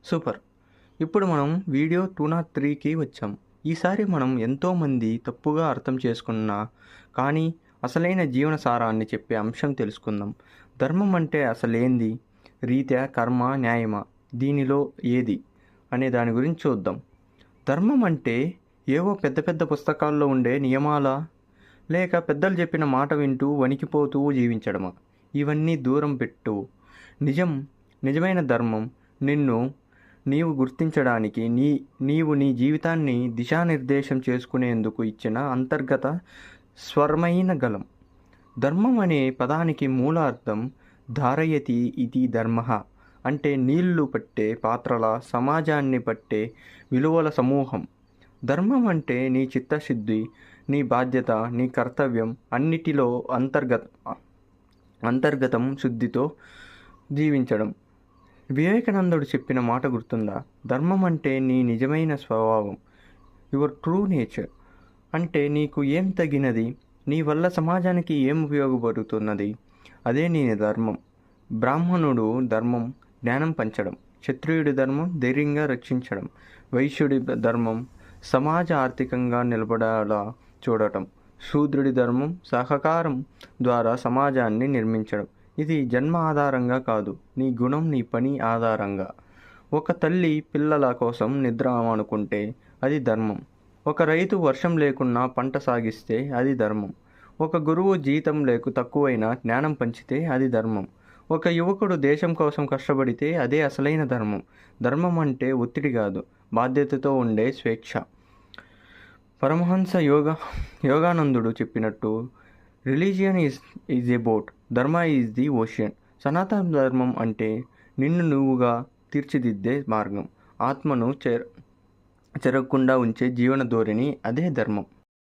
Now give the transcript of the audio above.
Super. ఇప్పుడు మనం video 203కి వచ్చాం. ఈసారి మనం ఎంతోమంది తప్పుగా అర్థం చేసుకున్న కానీ అసలైన జీవన సారాన్ని చెప్పే అంశం తెలుసుకుందాం. ధర్మం అంటే అసలేంది? రీత్యా, కర్మ, న్యాయమా? దీనిలో ఏది? అనే దాని గురించి చూద్దాం. ధర్మం అంటే ఏవో పెద్ద పెద్ద పుస్తకాల్లో ఉండే నియమాలా? లేక పెద్దలు చెప్పిన మాట వింటూ వణికిపోతూ జీవించడమా? ఇవన్నీ దూరం పెట్టు. నిజం నిజమైన ధర్మం నిన్ను నీవు గుర్తించడానికి, నీవు నీ జీవితాన్ని దిశానిర్దేశం చేసుకునేందుకు ఇచ్చిన అంతర్గత స్వరమైన గలం. ధర్మం అనే పదానికి మూల అర్థం ధారయతి ఇది ధర్మః అంటే నీళ్లు పట్టే పాత్రల, సమాజాన్ని పట్టే విలువల సమూహం. ధర్మం అంటే నీ చిత్తశుద్ధి, నీ బాధ్యత, నీ కర్తవ్యం అన్నిటిలో అంతర్గతం శుద్ధితో జీవించడం. వివేకానందుడు చెప్పిన మాట గుర్తుందా? ధర్మం అంటే నీ నిజమైన స్వభావం, యువర్ ట్రూ నేచర్. అంటే నీకు ఏం తగినది, నీ వల్ల సమాజానికి ఏం ఉపయోగపడుతున్నది, అదే నీ ధర్మం. బ్రాహ్మణుడు ధర్మం జ్ఞానం పంచడం, క్షత్రియుడి ధర్మం ధైర్యంగా రక్షించడం, వైశ్యుడి ధర్మం సమాజ ఆర్థికంగా నిలబడేలా చూడటం, శూద్రుడి ధర్మం సహకారం ద్వారా సమాజాన్ని నిర్మించడం. ఇది జన్మ ఆధారంగా కాదు, నీ గుణం, నీ పని ఆధారంగా. ఒక తల్లి పిల్లల కోసం నిద్ర అనుకుంటే అది ధర్మం. ఒక రైతు వర్షం లేకున్నా పంట సాగిస్తే అది ధర్మం. ఒక గురువు జీతం తక్కువైనా జ్ఞానం పంచితే అది ధర్మం. ఒక యువకుడు దేశం కోసం కష్టపడితే అదే అసలైన ధర్మం. ధర్మం అంటే ఒత్తిడి కాదు, బాధ్యతతో ఉండే స్వేచ్ఛ. పరమహంస యోగానందుడు చెప్పినట్టు రిలీజియన్ ఈజ్ ఏ బోట్, ధర్మ ఈజ్ ది ఓషియన్. సనాతన ధర్మం అంటే నిన్ను నువ్వుగా తీర్చిదిద్దే మార్గం, ఆత్మను చెరగకుండా ఉంచే జీవన ధోరణి. అదే ధర్మం.